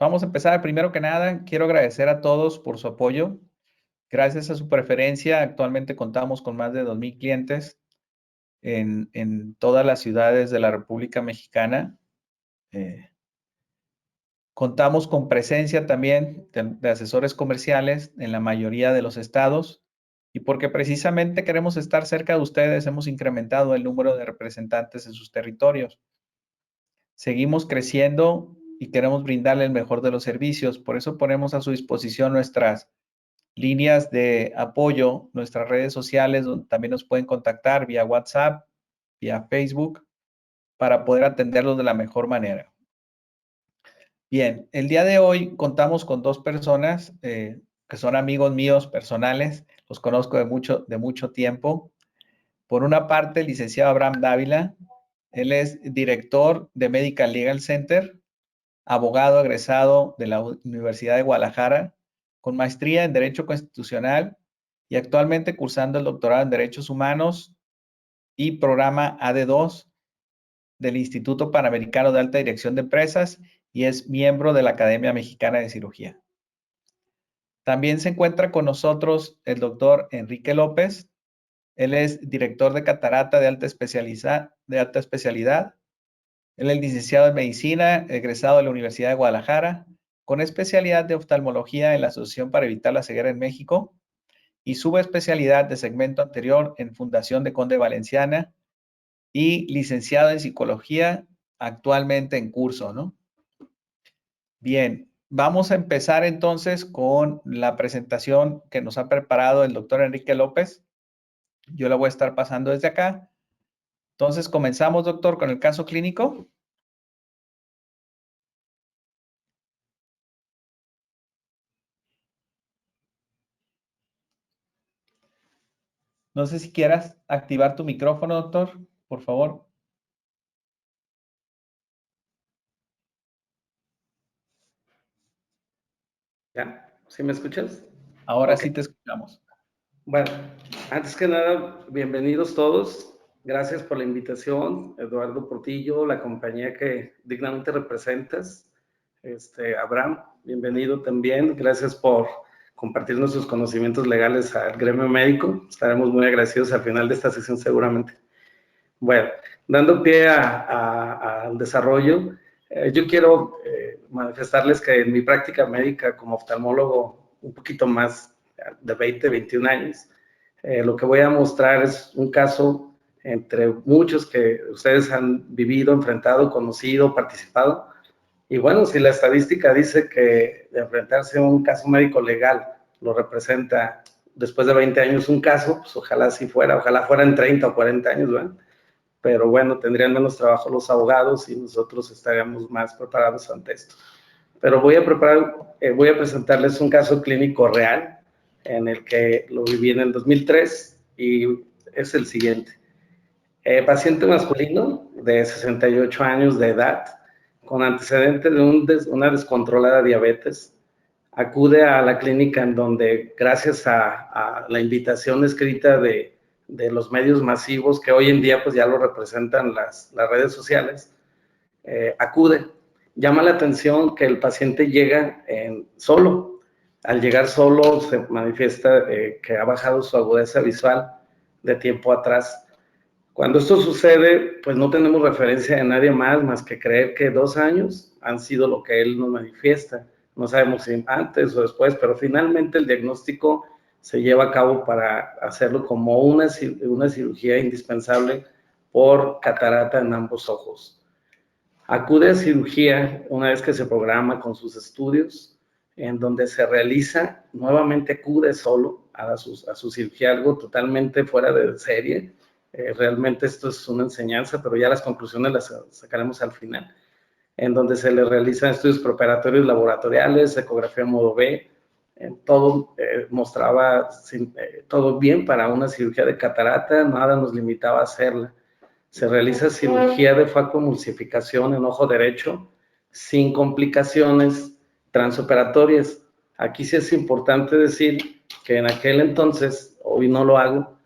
Vamos a empezar. Primero que nada, quiero agradecer a todos por su apoyo. Gracias a su preferencia, actualmente contamos con más de 2,000 clientes en todas las ciudades de la República Mexicana. Contamos con presencia también de asesores comerciales en la mayoría de los estados, y porque precisamente queremos estar cerca de ustedes, hemos incrementado el número de representantes en sus territorios. Seguimos creciendo y queremos brindarle el mejor de los servicios. Por eso ponemos a su disposición nuestras líneas de apoyo, nuestras redes sociales, donde también nos pueden contactar vía WhatsApp, vía Facebook, para poder atenderlos de la mejor manera. Bien, el día de hoy contamos con dos personas que son amigos míos personales, los conozco de mucho tiempo. Por una parte, el licenciado Abraham Dávila, él es director de Medical Legal Center, abogado egresado de la Universidad de Guadalajara, con maestría en Derecho Constitucional y actualmente cursando el doctorado en Derechos Humanos y programa AD2 del Instituto Panamericano de Alta Dirección de Empresas y es miembro de la Academia Mexicana de Cirugía. También se encuentra con nosotros el doctor Enrique López. Él es director de catarata de alta especialidad. Él es licenciado en medicina, egresado de la Universidad de Guadalajara, con especialidad de oftalmología en la Asociación para Evitar la Ceguera en México y subespecialidad de segmento anterior en Fundación de Conde Valenciana y licenciado en psicología, actualmente en curso, ¿no? Bien, vamos a empezar entonces con la presentación que nos ha preparado el doctor Enrique López. Yo la voy a estar pasando desde acá. Entonces, comenzamos, doctor, con el caso clínico. No sé si quieras activar tu micrófono, doctor, por favor. ¿Ya? ¿Sí me escuchas? Ahora okay. Sí te escuchamos. Bueno, antes que nada, bienvenidos todos. Gracias por la invitación, Eduardo Portillo, la compañía que dignamente representas. Abraham, bienvenido también. Gracias por compartir nuestros conocimientos legales al gremio médico. Estaremos muy agradecidos al final de esta sesión seguramente. Bueno, dando pie al desarrollo, yo quiero manifestarles que en mi práctica médica como oftalmólogo, un poquito más de 20, 21 años, lo que voy a mostrar es un caso entre muchos que ustedes han vivido, enfrentado, conocido, participado. Y bueno, si la estadística dice que de enfrentarse a un caso médico legal lo representa después de 20 años un caso, pues ojalá así fuera, ojalá fueran 30 o 40 años, ¿verdad? Pero bueno, tendrían menos trabajo los abogados y nosotros estaríamos más preparados ante esto. Pero voy a presentarles un caso clínico real en el que lo viví en el 2003 y es el siguiente. Paciente masculino de 68 años de edad con antecedentes de una descontrolada diabetes, acude a la clínica en donde, gracias a la invitación escrita de los medios masivos que hoy en día pues ya lo representan las redes sociales, acude. Llama la atención que el paciente llega solo. Al llegar solo se manifiesta que ha bajado su agudeza visual de tiempo atrás. Cuando esto sucede, pues no tenemos referencia de nadie más que creer que 2 años han sido lo que él nos manifiesta. No sabemos si antes o después, pero finalmente el diagnóstico se lleva a cabo para hacerlo como una cirugía indispensable por catarata en ambos ojos. Acude a cirugía una vez que se programa con sus estudios, en donde se realiza, nuevamente acude solo a su cirugía, algo totalmente fuera de serie. Realmente esto es una enseñanza, pero ya las conclusiones las sacaremos al final, en donde se le realizan estudios preoperatorios laboratoriales, ecografía modo B, todo mostraba todo bien para una cirugía de catarata, nada nos limitaba a hacerla. Se realiza cirugía de facoemulsificación en ojo derecho sin complicaciones transoperatorias. Aquí sí es importante decir que en aquel entonces, hoy no lo hago,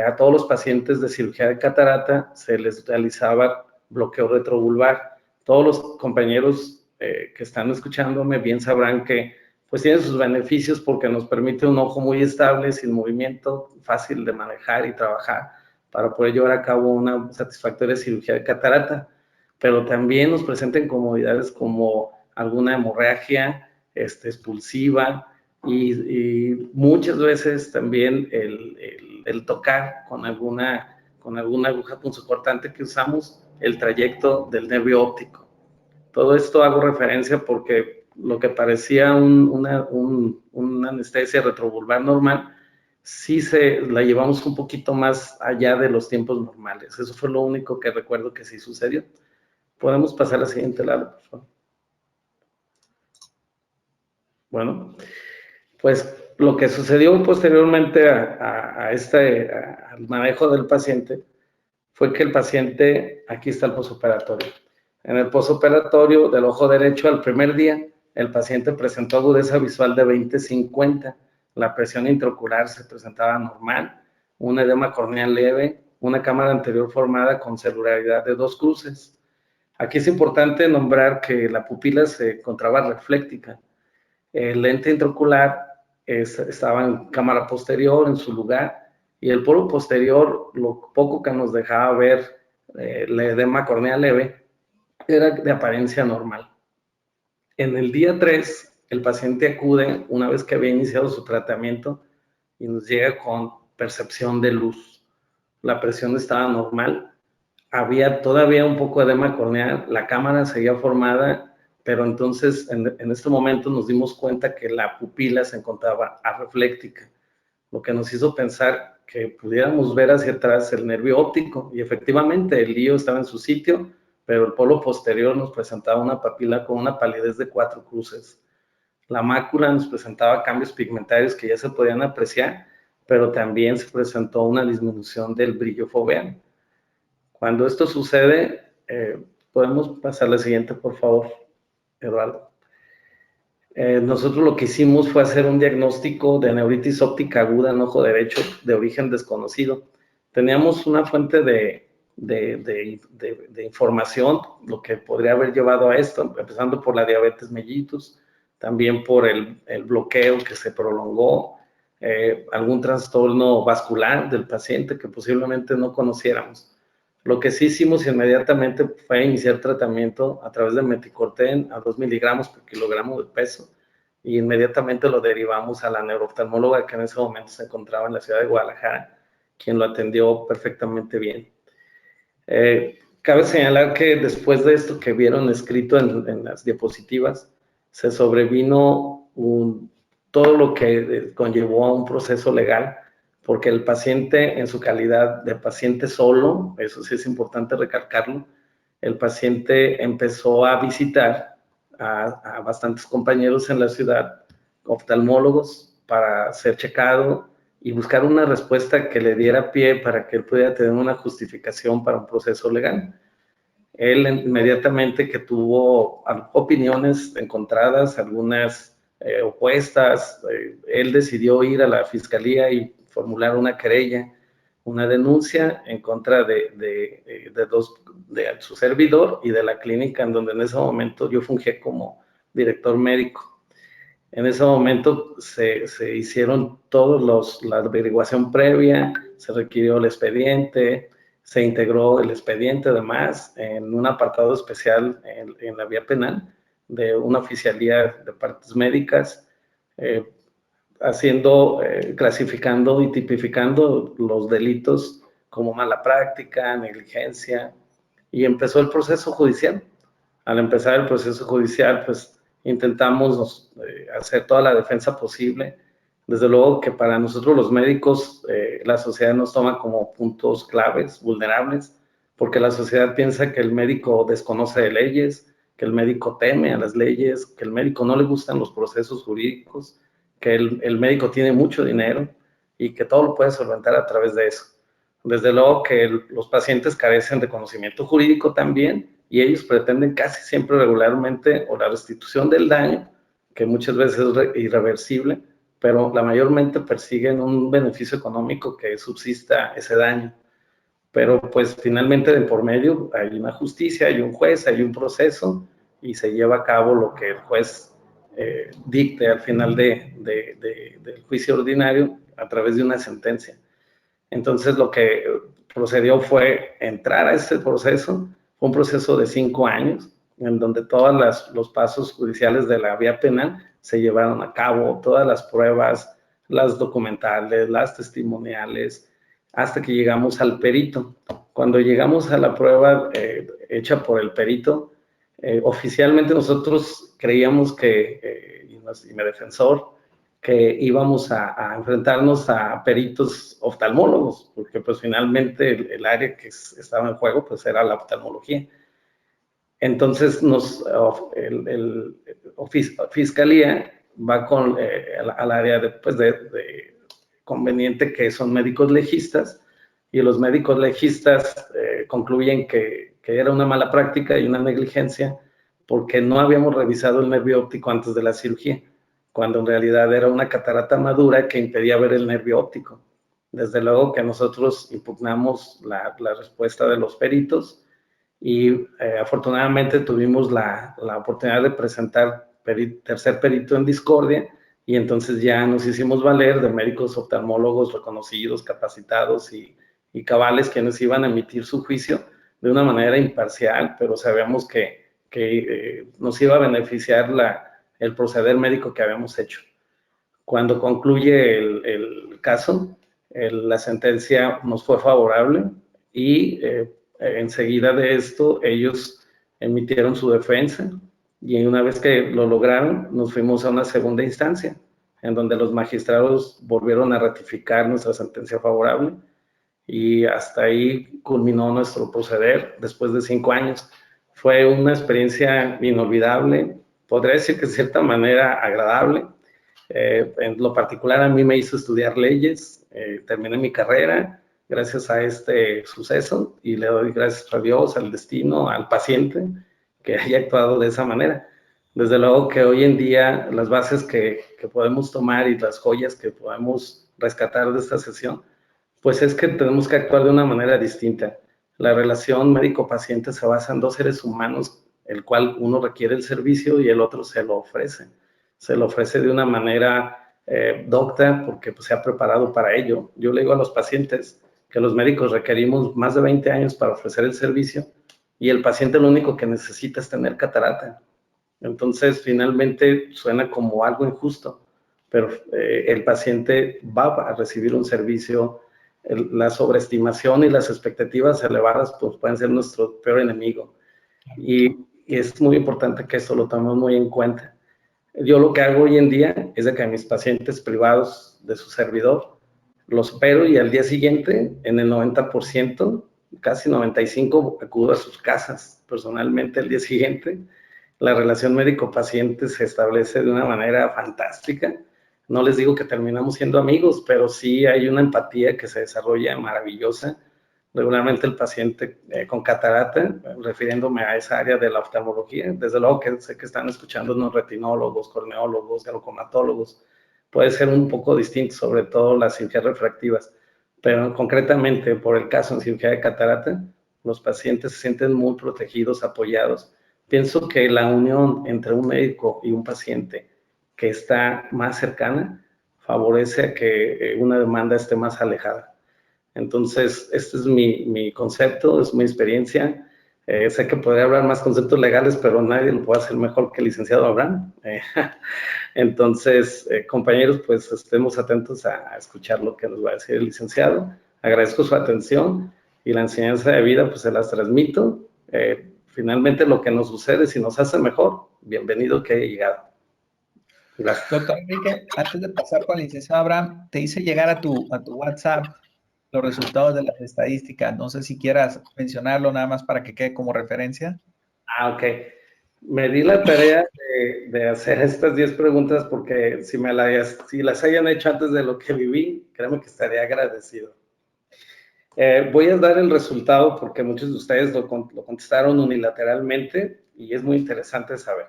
a todos los pacientes de cirugía de catarata se les realizaba bloqueo retrovulvar. Todos los compañeros que están escuchándome bien sabrán que pues tiene sus beneficios porque nos permite un ojo muy estable, sin movimiento, fácil de manejar y trabajar para poder llevar a cabo una satisfactoria cirugía de catarata, pero también nos presenta incomodidades como alguna hemorragia expulsiva y muchas veces también el tocar con alguna aguja punzocortante que usamos, el trayecto del nervio óptico. Todo esto hago referencia porque lo que parecía una anestesia retrovulvar normal, sí la llevamos un poquito más allá de los tiempos normales. Eso fue lo único que recuerdo que sí sucedió. Podemos pasar a la siguiente, Lalo, por favor. Bueno, pues lo que sucedió posteriormente al manejo del paciente fue que el paciente, aquí está el posoperatorio. En el posoperatorio del ojo derecho, al primer día, el paciente presentó agudeza visual de 20/50, la presión intraocular se presentaba normal, un edema corneal leve, una cámara anterior formada con celularidad de 2 cruces. Aquí es importante nombrar que la pupila se encontraba refléctica. El lente intraocular estaba en cámara posterior, en su lugar, y el polo posterior, lo poco que nos dejaba ver el edema corneal leve, era de apariencia normal. En el día 3, el paciente acude, una vez que había iniciado su tratamiento, y nos llega con percepción de luz. La presión estaba normal, había todavía un poco de edema corneal, la cámara seguía formada, pero entonces en este momento nos dimos cuenta que la pupila se encontraba arrefléctica, lo que nos hizo pensar que pudiéramos ver hacia atrás el nervio óptico, y efectivamente el lío estaba en su sitio, pero el polo posterior nos presentaba una papila con una palidez de 4 cruces. La mácula nos presentaba cambios pigmentarios que ya se podían apreciar, pero también se presentó una disminución del brillo foveal. Cuando esto sucede, podemos pasar a la siguiente, por favor, Eduardo. Nosotros lo que hicimos fue hacer un diagnóstico de neuritis óptica aguda en ojo derecho de origen desconocido. Teníamos una fuente de información, lo que podría haber llevado a esto, empezando por la diabetes mellitus, también por el bloqueo que se prolongó, algún trastorno vascular del paciente que posiblemente no conociéramos. Lo que sí hicimos inmediatamente fue iniciar tratamiento a través de meticorten a 2 miligramos por kilogramo de peso, y inmediatamente lo derivamos a la neurooftalmóloga que en ese momento se encontraba en la ciudad de Guadalajara, quien lo atendió perfectamente bien. Cabe señalar que después de esto que vieron escrito en las diapositivas, se sobrevino todo lo que conllevó a un proceso legal, porque el paciente, en su calidad de paciente solo, eso sí es importante recalcarlo, el paciente empezó a visitar a bastantes compañeros en la ciudad, oftalmólogos, para ser checado y buscar una respuesta que le diera pie para que él pudiera tener una justificación para un proceso legal. Él inmediatamente que tuvo opiniones encontradas, algunas opuestas, él decidió ir a la fiscalía y formular una querella, una denuncia en contra de su servidor y de la clínica en donde en ese momento yo fungí como director médico. En ese momento se hicieron todos la averiguación previa, se requirió el expediente, se integró el expediente además en un apartado especial en la vía penal de una oficialía de partes médicas, clasificando y tipificando los delitos como mala práctica, negligencia, y empezó el proceso judicial. Al empezar el proceso judicial, pues intentamos hacer toda la defensa posible. Desde luego que para nosotros los médicos, la sociedad nos toma como puntos claves, vulnerables, porque la sociedad piensa que el médico desconoce de leyes, que el médico teme a las leyes, que el médico no le gustan los procesos jurídicos, que el médico tiene mucho dinero y que todo lo puede solventar a través de eso. Desde luego que los pacientes carecen de conocimiento jurídico también, y ellos pretenden casi siempre regularmente o la restitución del daño, que muchas veces es irreversible, pero la mayormente persiguen un beneficio económico que subsista ese daño. Pero pues finalmente de por medio hay una justicia, hay un juez, hay un proceso, y se lleva a cabo lo que el juez dicte al final del juicio ordinario a través de una sentencia. Entonces lo que procedió fue entrar a este proceso, fue un proceso de 5 años, en donde todos los pasos judiciales de la vía penal se llevaron a cabo, todas las pruebas, las documentales, las testimoniales, hasta que llegamos al perito. Cuando llegamos a la prueba hecha por el perito, oficialmente nosotros creíamos que, y mi defensor, que íbamos a enfrentarnos a peritos oftalmólogos, porque pues finalmente el área que estaba en juego pues era la oftalmología. Entonces Fiscalía va al área de conveniente, que son médicos legistas, y los médicos legistas concluyen que era una mala práctica y una negligencia porque no habíamos revisado el nervio óptico antes de la cirugía, cuando en realidad era una catarata madura que impedía ver el nervio óptico. Desde luego que nosotros impugnamos la respuesta de los peritos y afortunadamente tuvimos la oportunidad de presentar tercer perito en discordia, y entonces ya nos hicimos valer de médicos oftalmólogos reconocidos, capacitados y cabales, quienes iban a emitir su juicio de una manera imparcial, pero sabíamos que nos iba a beneficiar el proceder médico que habíamos hecho. Cuando concluye el caso, la sentencia nos fue favorable y enseguida de esto ellos emitieron su defensa, y una vez que lo lograron nos fuimos a una segunda instancia en donde los magistrados volvieron a ratificar nuestra sentencia favorable, y hasta ahí culminó nuestro proceder después de 5 años. Fue una experiencia inolvidable, podría decir que de cierta manera agradable. En lo particular a mí me hizo estudiar leyes, terminé mi carrera gracias a este suceso, y le doy gracias a Dios, al destino, al paciente que haya actuado de esa manera. Desde luego que hoy en día las bases que podemos tomar y las joyas que podemos rescatar de esta sesión, pues es que tenemos que actuar de una manera distinta. La relación médico-paciente se basa en dos seres humanos, el cual uno requiere el servicio y el otro se lo ofrece. Se lo ofrece de una manera docta porque pues, se ha preparado para ello. Yo le digo a los pacientes que los médicos requerimos más de 20 años para ofrecer el servicio, y el paciente lo único que necesita es tener catarata. Entonces, finalmente suena como algo injusto, pero el paciente va a recibir un servicio. La sobreestimación y las expectativas elevadas pues, pueden ser nuestro peor enemigo. Y es muy importante que esto lo tomemos muy en cuenta. Yo lo que hago hoy en día es de que a mis pacientes privados de su servidor los opero, y al día siguiente, en el 90%, casi 95%, acudo a sus casas personalmente el día siguiente. La relación médico-paciente se establece de una manera fantástica. No les digo que terminamos siendo amigos, pero sí hay una empatía que se desarrolla maravillosa. Regularmente el paciente con catarata, refiriéndome a esa área de la oftalmología, desde luego que sé que están escuchándonos retinólogos, corneólogos, glaucomatólogos, puede ser un poco distinto, sobre todo las cirugías refractivas, pero concretamente por el caso en cirugía de catarata, los pacientes se sienten muy protegidos, apoyados. Pienso que la unión entre un médico y un paciente que está más cercana favorece a que una demanda esté más alejada. Entonces, este es mi concepto, es mi experiencia. Sé que podría hablar más conceptos legales, pero nadie lo puede hacer mejor que el licenciado Abraham. Entonces, compañeros, pues estemos atentos a escuchar lo que nos va a decir el licenciado. Agradezco su atención, y la enseñanza de vida, pues se las transmito. Finalmente, lo que nos sucede, si nos hace mejor, bienvenido que haya llegado. Gracias. Doctor Enrique, antes de pasar con el licenciado Abraham, te hice llegar a tu WhatsApp los resultados de las estadísticas. No sé si quieras mencionarlo nada más para que quede como referencia. Ok. Me di la tarea de hacer estas 10 preguntas porque si las hayan hecho antes de lo que viví, créeme que estaría agradecido. Voy a dar el resultado porque muchos de ustedes lo contestaron unilateralmente y es muy interesante saber.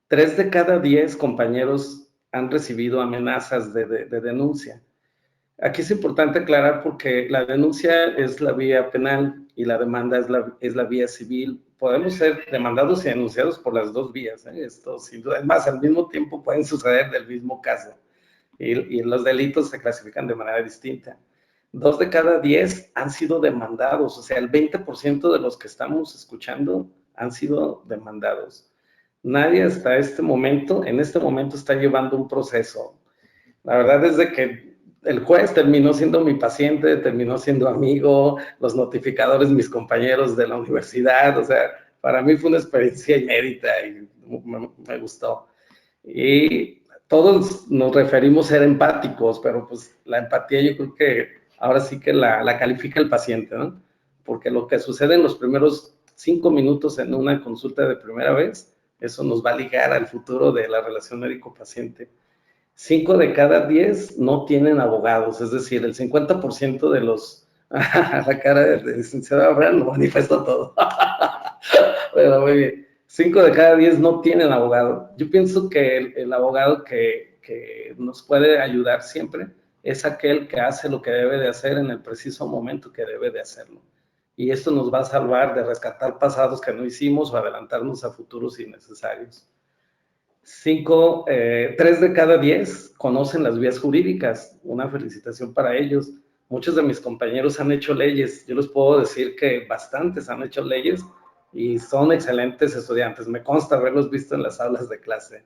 3 de cada 10 compañeros han recibido amenazas de denuncia. Aquí es importante aclarar porque la denuncia es la vía penal y la demanda es la vía civil podemos ser demandados y denunciados por las dos vías, ¿eh? Esto sin duda, es más, al mismo tiempo pueden suceder del mismo caso y los delitos se clasifican de manera distinta. 2 de cada 10 han sido demandados, o sea, el 20% de los que estamos escuchando han sido demandados. Nadie hasta en este momento está llevando un proceso. La verdad es de que el juez terminó siendo mi paciente, terminó siendo amigo, los notificadores, mis compañeros de la universidad, o sea, para mí fue una experiencia inédita y me gustó. Y todos nos referimos a ser empáticos, pero pues la empatía yo creo que ahora sí que la califica el paciente, ¿no? Porque lo que sucede en los primeros 5 minutos en una consulta de primera vez, eso nos va a ligar al futuro de la relación médico-paciente. 5 de cada 10 no tienen abogados, es decir, el 50% de los... la cara de licenciado Abraham lo manifestó todo. Bueno, muy bien. 5 de cada 10 no tienen abogado. Yo pienso que el abogado que nos puede ayudar siempre es aquel que hace lo que debe de hacer en el preciso momento que debe de hacerlo. Y esto nos va a salvar de rescatar pasados que no hicimos o adelantarnos a futuros innecesarios. 3 de cada 10 conocen las vías jurídicas. Una felicitación para ellos. Muchos de mis compañeros han hecho leyes. Yo les puedo decir que bastantes han hecho leyes y son excelentes estudiantes. Me consta haberlos visto en las aulas de clase.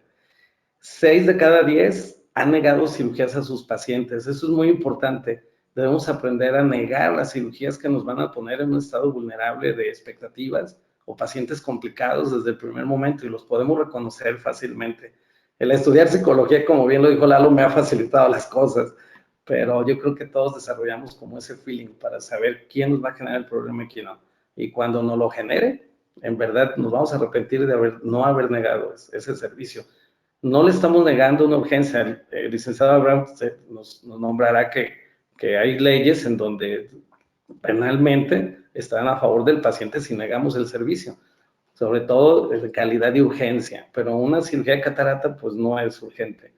6 de cada 10 han negado cirugías a sus pacientes. Eso es muy importante. Debemos aprender a negar las cirugías que nos van a poner en un estado vulnerable de expectativas o pacientes complicados desde el primer momento y los podemos reconocer fácilmente. El estudiar psicología, como bien lo dijo Lalo, me ha facilitado las cosas, pero yo creo que todos desarrollamos como ese feeling para saber quién nos va a generar el problema y quién no. Y cuando nos lo genere, en verdad nos vamos a arrepentir de no haber negado ese servicio. No le estamos negando una urgencia. El licenciado Abraham nos nombrará que hay leyes en donde penalmente están a favor del paciente si negamos el servicio, sobre todo de calidad y urgencia, pero una cirugía de catarata pues no es urgente.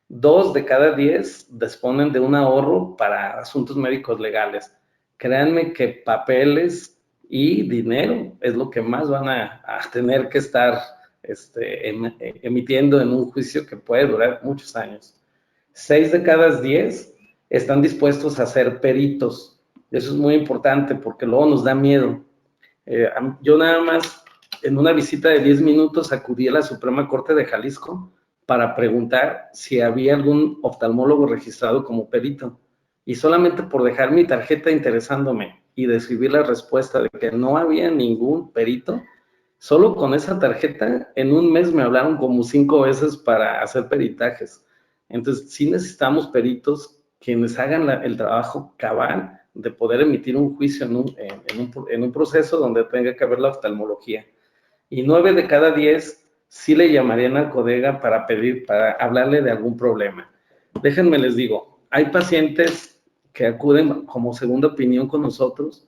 2 de cada 10 disponen de un ahorro para asuntos médicos legales. Créanme que papeles y dinero es lo que más van a tener que estar emitiendo en un juicio que puede durar muchos años. 6 de cada 10 están dispuestos a ser peritos. Eso es muy importante porque luego nos da miedo. Yo nada más en una visita de 10 minutos acudí a la Suprema Corte de Jalisco para preguntar si había algún oftalmólogo registrado como perito. Y solamente por dejar mi tarjeta interesándome y recibir la respuesta de que no había ningún perito, solo con esa tarjeta en un mes me hablaron como 5 veces para hacer peritajes. Entonces sí necesitamos peritos quienes hagan el trabajo cabal de poder emitir un juicio en un proceso donde tenga que haber la oftalmología. Y 9 de cada 10 sí le llamarían al colega para hablarle de algún problema. Déjenme les digo, hay pacientes que acuden como segunda opinión con nosotros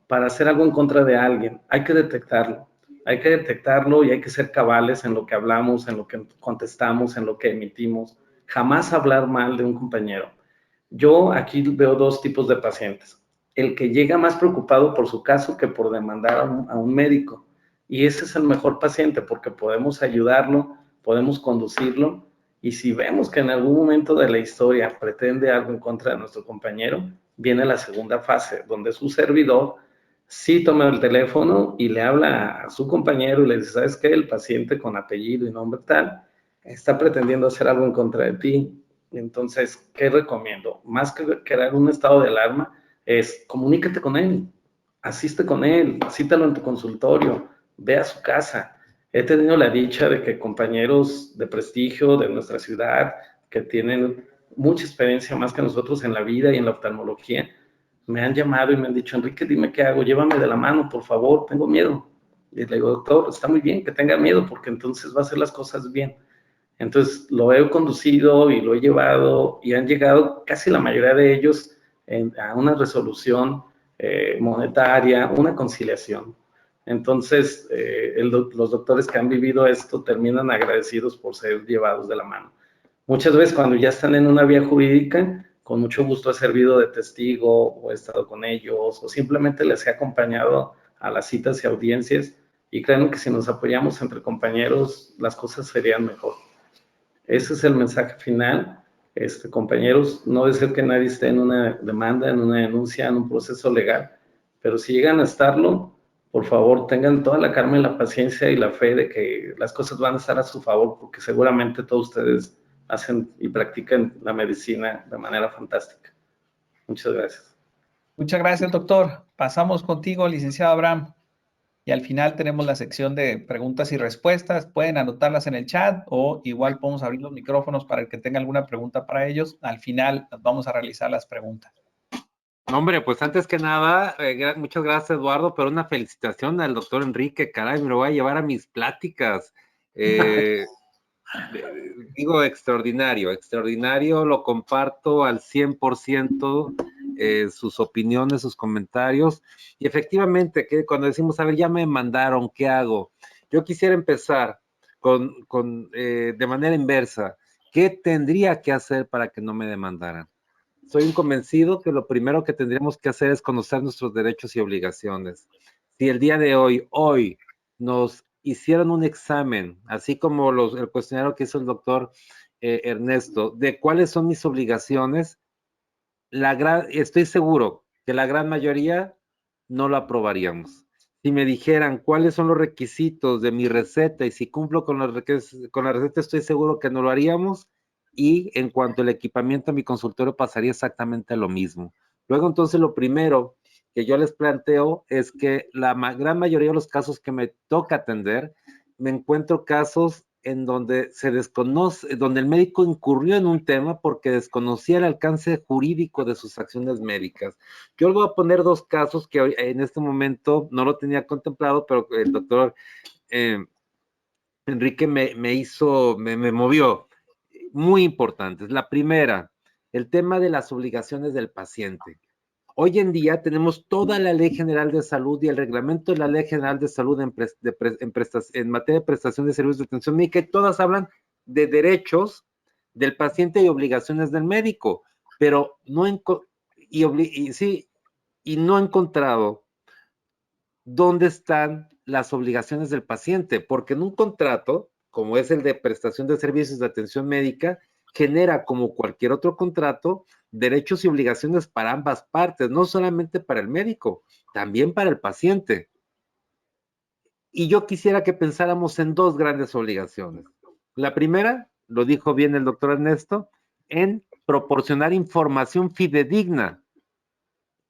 para hacer algo en contra de alguien. Hay que detectarlo y hay que ser cabales en lo que hablamos, en lo que contestamos, en lo que emitimos. Jamás hablar mal de un compañero. Yo aquí veo 2 tipos de pacientes. El que llega más preocupado por su caso que por demandar a un médico. Y ese es el mejor paciente porque podemos ayudarlo, podemos conducirlo. Y si vemos que en algún momento de la historia pretende algo en contra de nuestro compañero, viene la segunda fase, donde su servidor sí toma el teléfono y le habla a su compañero y le dice, ¿sabes qué? El paciente con apellido y nombre tal está pretendiendo hacer algo en contra de ti. Entonces, ¿qué recomiendo? Más que crear un estado de alarma, es comunícate con él, asiste con él, cítalo en tu consultorio, ve a su casa. He tenido la dicha de que compañeros de prestigio de nuestra ciudad, que tienen mucha experiencia más que nosotros en la vida y en la oftalmología, me han llamado y me han dicho, Enrique, dime qué hago, llévame de la mano, por favor, tengo miedo. Y le digo, doctor, está muy bien que tenga miedo, porque entonces va a hacer las cosas bien. Entonces lo he conducido y lo he llevado y han llegado casi la mayoría de ellos a una resolución monetaria, una conciliación. Entonces los doctores que han vivido esto terminan agradecidos por ser llevados de la mano. Muchas veces cuando ya están en una vía jurídica, con mucho gusto he servido de testigo o he estado con ellos o simplemente les he acompañado a las citas y audiencias y créanme que si nos apoyamos entre compañeros, las cosas serían mejor. Ese es el mensaje final. Compañeros, no deseo que nadie esté en una demanda, en una denuncia, en un proceso legal, pero si llegan a estarlo, por favor, tengan toda la calma y la paciencia y la fe de que las cosas van a estar a su favor, porque seguramente todos ustedes hacen y practican la medicina de manera fantástica. Muchas gracias. Muchas gracias, doctor. Pasamos contigo, licenciado Abraham. Y al final tenemos la sección de preguntas y respuestas. Pueden anotarlas en el chat o igual podemos abrir los micrófonos para el que tenga alguna pregunta para ellos. Al final vamos a realizar las preguntas. Hombre, pues antes que nada, muchas gracias, Eduardo, pero una felicitación al doctor Enrique. Caray, me lo voy a llevar a mis pláticas. Digo, extraordinario, lo comparto al 100%, sus opiniones, sus comentarios, y efectivamente, que cuando decimos, a ver, ya me mandaron, ¿qué hago? Yo quisiera empezar de manera inversa. ¿Qué tendría que hacer para que no me demandaran? Soy un convencido que lo primero que tendríamos que hacer es conocer nuestros derechos y obligaciones. Si el día de hoy, nos hicieron un examen, así como el cuestionario que hizo el doctor Ernesto, de cuáles son mis obligaciones, estoy seguro que la gran mayoría no lo aprobaríamos. Si me dijeran cuáles son los requisitos de mi receta y si cumplo con la receta, estoy seguro que no lo haríamos. Y en cuanto al equipamiento a mi consultorio, pasaría exactamente lo mismo. Luego, entonces, lo primero que yo les planteo es que la gran mayoría de los casos que me toca atender, me encuentro casos en donde se desconoce, donde el médico incurrió en un tema porque desconocía el alcance jurídico de sus acciones médicas. Yo les voy a poner dos casos que hoy, en este momento no lo tenía contemplado, pero el doctor Enrique me movió. Muy importantes. La primera, el tema de las obligaciones del paciente. Hoy en día tenemos toda la Ley General de Salud y el reglamento de la Ley General de Salud en materia de prestación de servicios de atención médica, y todas hablan de derechos del paciente y obligaciones del médico, pero no he encontrado dónde están las obligaciones del paciente, porque en un contrato, como es el de prestación de servicios de atención médica, genera, como cualquier otro contrato, derechos y obligaciones para ambas partes, no solamente para el médico, también para el paciente. Y yo quisiera que pensáramos en dos grandes obligaciones. La primera, lo dijo bien el doctor Ernesto, en proporcionar información fidedigna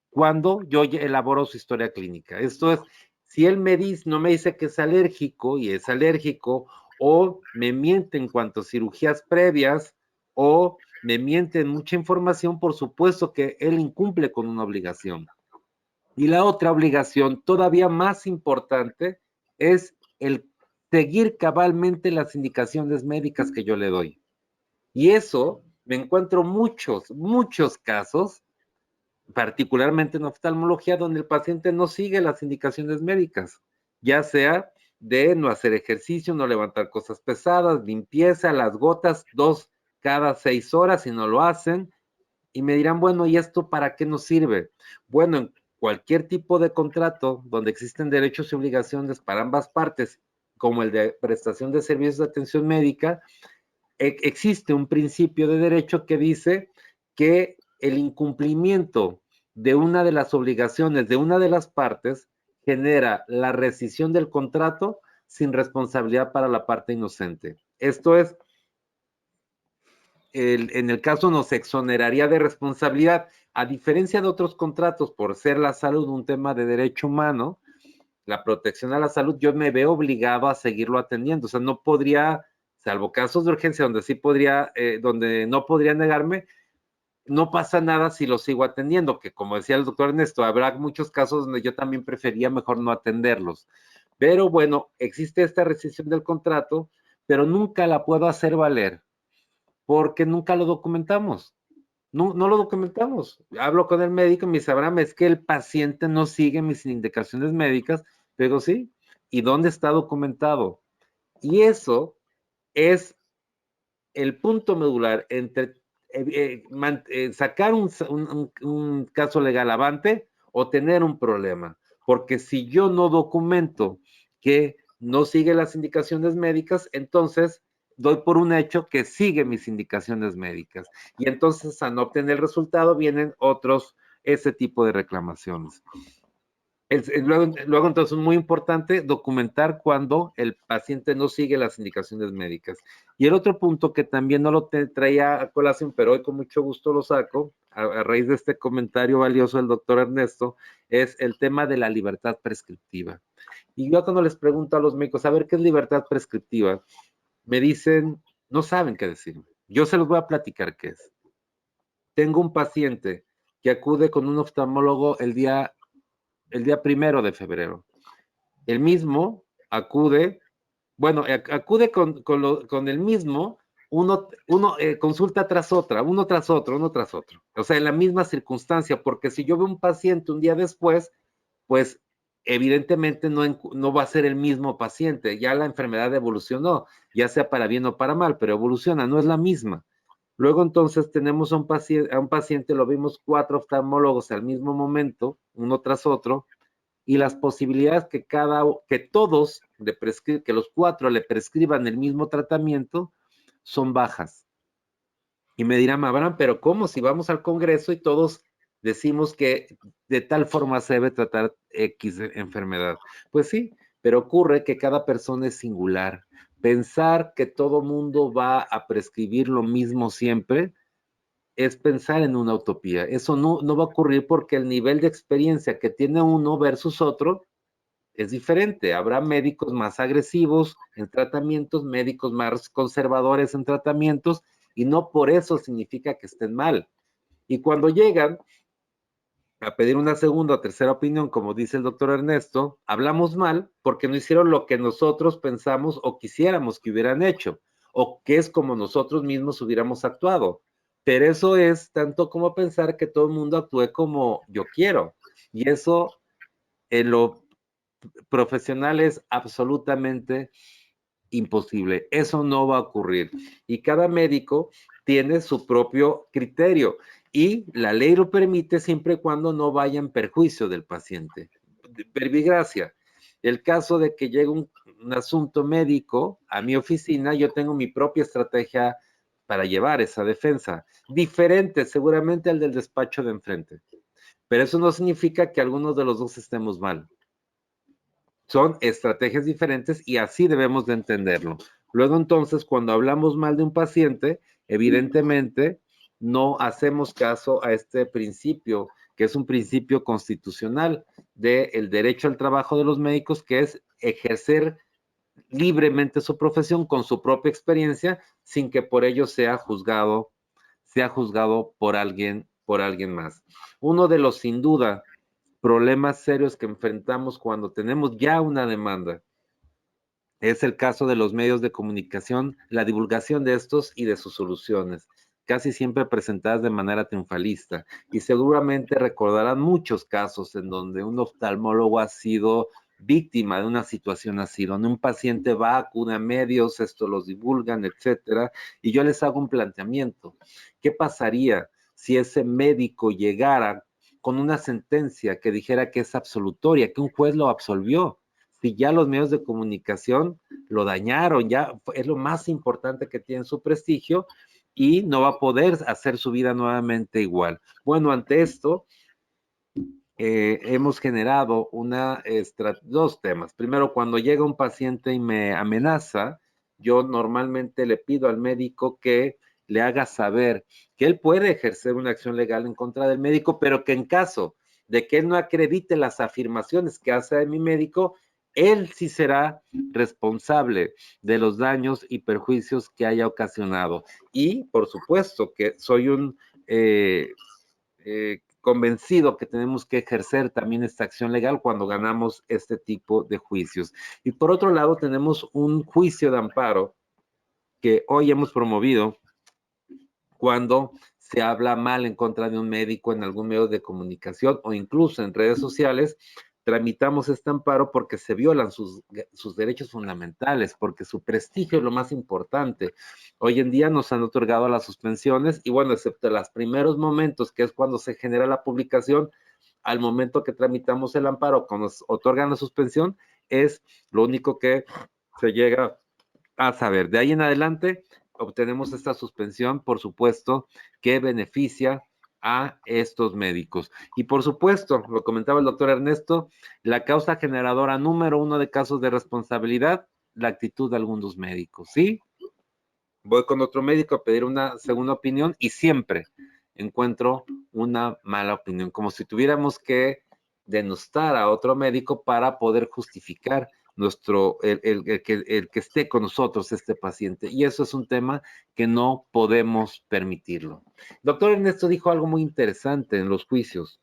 cuando yo elaboro su historia clínica. Esto es, si él no me dice que es alérgico y es alérgico, o me miente en cuanto a cirugías previas, o me miente en mucha información, por supuesto que él incumple con una obligación. Y la otra obligación, todavía más importante, es el seguir cabalmente las indicaciones médicas que yo le doy. Y eso, me encuentro muchos casos, particularmente en oftalmología, donde el paciente no sigue las indicaciones médicas, ya sea de no hacer ejercicio, no levantar cosas pesadas, limpieza, las gotas 2 cada 6 horas, y no lo hacen, y me dirán, bueno, ¿y esto para qué nos sirve? Bueno, en cualquier tipo de contrato donde existen derechos y obligaciones para ambas partes, como el de prestación de servicios de atención médica, existe un principio de derecho que dice que el incumplimiento de una de las obligaciones de una de las partes genera la rescisión del contrato sin responsabilidad para la parte inocente. Esto es, en el caso nos exoneraría de responsabilidad, a diferencia de otros contratos, por ser la salud un tema de derecho humano, la protección a la salud, yo me veo obligado a seguirlo atendiendo. O sea, no podría, salvo casos de urgencia donde sí podría, donde no podría negarme, no pasa nada si lo sigo atendiendo, que como decía el doctor Ernesto, habrá muchos casos donde yo también prefería mejor no atenderlos. Pero bueno, existe esta rescisión del contrato, pero nunca la puedo hacer valer porque nunca lo documentamos. No, no lo documentamos. Hablo con el médico y me dice, Abraham, es que el paciente no sigue mis indicaciones médicas. Pero sí, ¿y dónde está documentado? Y eso es el punto medular entre sacar un caso legal avante o tener un problema. Porque si yo no documento que no sigue las indicaciones médicas, entonces doy por un hecho que sigue mis indicaciones médicas. Y entonces, al no obtener el resultado, vienen ese tipo de reclamaciones. Luego, entonces, es muy importante documentar cuando el paciente no sigue las indicaciones médicas. Y el otro punto que también no lo traía a colación, pero hoy con mucho gusto lo saco, a raíz de este comentario valioso del doctor Ernesto, es el tema de la libertad prescriptiva. Y yo cuando les pregunto a los médicos, a ver, ¿qué es libertad prescriptiva? Me dicen, no saben qué decirme. Yo se los voy a platicar qué es. Tengo un paciente que acude con un oftalmólogo el día 1 de febrero. El mismo acude con el mismo, consulta tras otra, uno tras otro. O sea, en la misma circunstancia, porque si yo veo un paciente un día después, pues evidentemente no va a ser el mismo paciente, ya la enfermedad evolucionó, ya sea para bien o para mal, pero evoluciona, no es la misma. Luego entonces tenemos a un paciente, lo vimos 4 oftalmólogos al mismo momento, uno tras otro, y las posibilidades que que los 4 le prescriban el mismo tratamiento son bajas. Y me dirán, Abraham, pero ¿cómo? Si vamos al Congreso y todos decimos que de tal forma se debe tratar X enfermedad. Pues sí, pero ocurre que cada persona es singular. Pensar que todo mundo va a prescribir lo mismo siempre es pensar en una utopía. Eso no va a ocurrir porque el nivel de experiencia que tiene uno versus otro es diferente. Habrá médicos más agresivos en tratamientos, médicos más conservadores en tratamientos, y no por eso significa que estén mal. Y cuando llegan a pedir una segunda o tercera opinión, como dice el doctor Ernesto, hablamos mal porque no hicieron lo que nosotros pensamos o quisiéramos que hubieran hecho, o que es como nosotros mismos hubiéramos actuado. Pero eso es tanto como pensar que todo el mundo actúe como yo quiero. Y eso en lo profesional es absolutamente imposible. Eso no va a ocurrir. Y cada médico tiene su propio criterio y la ley lo permite siempre y cuando no vaya en perjuicio del paciente. Verbigracia. El caso de que llegue un asunto médico a mi oficina, yo tengo mi propia estrategia para llevar esa defensa, diferente seguramente al del despacho de enfrente. Pero eso no significa que algunos de los dos estemos mal. Son estrategias diferentes y así debemos de entenderlo. Luego entonces, cuando hablamos mal de un paciente, evidentemente no hacemos caso a este principio, que es un principio constitucional del derecho al trabajo de los médicos, que es ejercer libremente su profesión con su propia experiencia, sin que por ello sea juzgado por alguien más. Uno de los, sin duda, problemas serios que enfrentamos cuando tenemos ya una demanda es el caso de los medios de comunicación, la divulgación de estos y de sus soluciones, casi siempre presentadas de manera triunfalista. Y seguramente recordarán muchos casos en donde un oftalmólogo ha sido víctima de una situación así, donde un paciente va, acude a medios, esto los divulgan, etcétera, y yo les hago un planteamiento. ¿Qué pasaría si ese médico llegara con una sentencia que dijera que es absolutoria, que un juez lo absolvió? Si ya los medios de comunicación lo dañaron, ya es lo más importante que tiene su prestigio y no va a poder hacer su vida nuevamente igual. Bueno, ante esto, hemos generado dos temas. Primero, cuando llega un paciente y me amenaza, yo normalmente le pido al médico que le haga saber que él puede ejercer una acción legal en contra del médico, pero que en caso de que él no acredite las afirmaciones que hace de mi médico, él sí será responsable de los daños y perjuicios que haya ocasionado. Y, por supuesto, que soy un convencido que tenemos que ejercer también esta acción legal cuando ganamos este tipo de juicios. Y por otro lado, tenemos un juicio de amparo que hoy hemos promovido cuando se habla mal en contra de un médico en algún medio de comunicación o incluso en redes sociales. Tramitamos este amparo porque se violan sus derechos fundamentales, porque su prestigio es lo más importante. Hoy en día nos han otorgado las suspensiones y bueno, excepto los primeros momentos, que es cuando se genera la publicación, al momento que tramitamos el amparo, cuando nos otorgan la suspensión, es lo único que se llega a saber. De ahí en adelante obtenemos esta suspensión, por supuesto, que beneficia a estos médicos. Y por supuesto, lo comentaba el doctor Ernesto, la causa generadora número 1 de casos de responsabilidad, la actitud de algunos médicos, ¿sí? Voy con otro médico a pedir una segunda opinión y siempre encuentro una mala opinión, como si tuviéramos que denostar a otro médico para poder justificar el que esté con nosotros este paciente. Y eso es un tema que no podemos permitirlo. Doctor Ernesto dijo algo muy interesante en los juicios,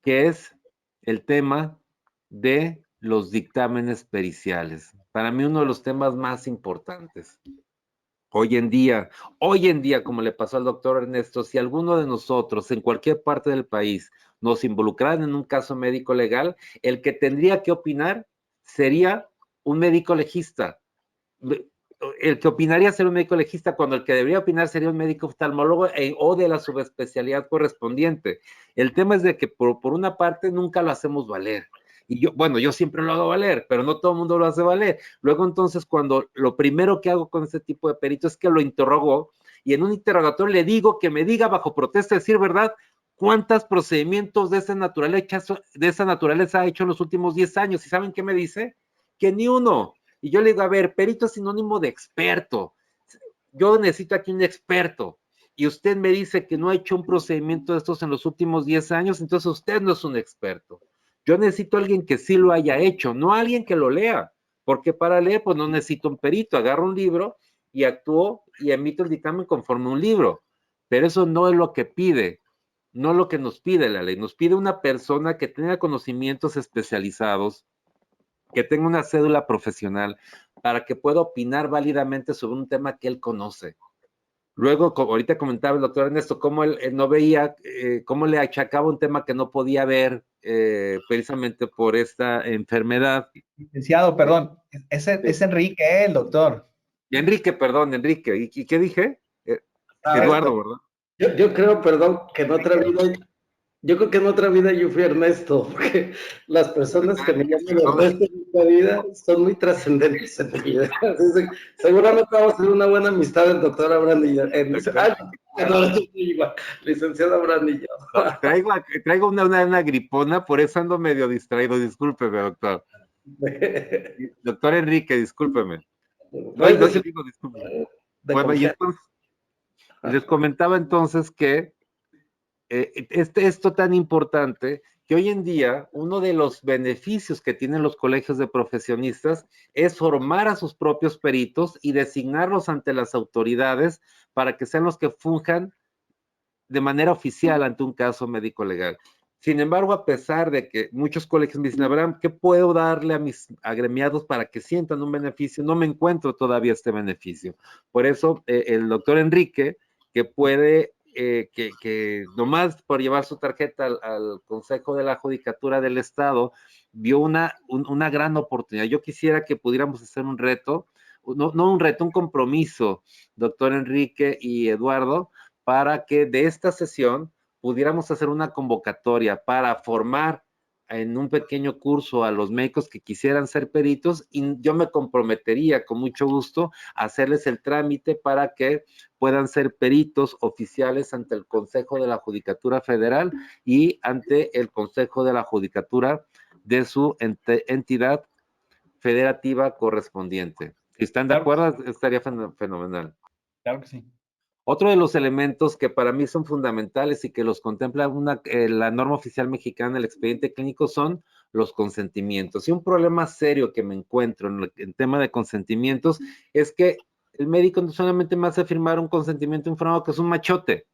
que es el tema de los dictámenes periciales. Para mí uno de los temas más importantes. Hoy en día, como le pasó al doctor Ernesto, si alguno de nosotros en cualquier parte del país nos involucraran en un caso médico legal, el que tendría que opinar sería un médico legista. El que opinaría sería un médico legista cuando el que debería opinar sería un médico oftalmólogo o de la subespecialidad correspondiente. El tema es de que por una parte nunca lo hacemos valer. Y yo siempre lo hago valer, pero no todo el mundo lo hace valer. Luego entonces cuando lo primero que hago con este tipo de perito es que lo interrogo y en un interrogatorio le digo que me diga bajo protesta de decir verdad cuántos procedimientos de esa naturaleza ha hecho en los últimos 10 años. ¿Y saben qué me dice? Que ni uno. Y yo le digo, a ver, perito es sinónimo de experto. Yo necesito aquí un experto. Y usted me dice que no ha hecho un procedimiento de estos en los últimos 10 años, entonces usted no es un experto. Yo necesito a alguien que sí lo haya hecho, no a alguien que lo lea, porque para leer pues no necesito un perito, agarro un libro y actúo y emito el dictamen conforme a un libro, pero eso no es lo que pide, no es lo que nos pide la ley, nos pide una persona que tenga conocimientos especializados, que tenga una cédula profesional para que pueda opinar válidamente sobre un tema que él conoce. Luego, ahorita comentaba el doctor Ernesto, cómo él no veía, cómo le achacaba un tema que no podía ver precisamente por esta enfermedad. Licenciado, perdón, es Enrique, el doctor. Enrique, perdón, Enrique. ¿Y qué dije? Eduardo, ¿verdad? Yo creo, perdón, que en otra vida, yo creo que en otra vida yo fui Ernesto, porque las personas que me llaman Ernesto en esta vida son muy trascendentes en mi vida. Seguramente vamos a tener una buena amistad el doctor Abraham y yo. Licenciado Abraham y yo. Traigo una gripona, por eso ando medio distraído. Discúlpeme, doctor. Doctor Enrique, discúlpeme. Discúlpeme. Bueno, y entonces, les comentaba entonces que esto tan importante que hoy en día uno de los beneficios que tienen los colegios de profesionistas es formar a sus propios peritos y designarlos ante las autoridades para que sean los que funjan de manera oficial ante un caso médico legal. Sin embargo, a pesar de que muchos colegios me dicen, Abraham, ¿qué puedo darle a mis agremiados para que sientan un beneficio? No me encuentro todavía este beneficio. Por eso, el doctor Enrique, que puede, que nomás por llevar su tarjeta al Consejo de la Judicatura del Estado, vio una gran oportunidad. Yo quisiera que pudiéramos hacer un reto, no un reto, un compromiso, doctor Enrique y Eduardo, para que de esta sesión pudiéramos hacer una convocatoria para formar en un pequeño curso a los médicos que quisieran ser peritos y yo me comprometería con mucho gusto a hacerles el trámite para que puedan ser peritos oficiales ante el Consejo de la Judicatura Federal y ante el Consejo de la Judicatura de su entidad federativa correspondiente. Si están de acuerdo, estaría fenomenal. Claro que sí. Otro de los elementos que para mí son fundamentales y que los contempla la norma oficial mexicana, el expediente clínico, son los consentimientos. Y un problema serio que me encuentro en tema de consentimientos es que el médico no solamente me hace firmar un consentimiento informado, que es un machote.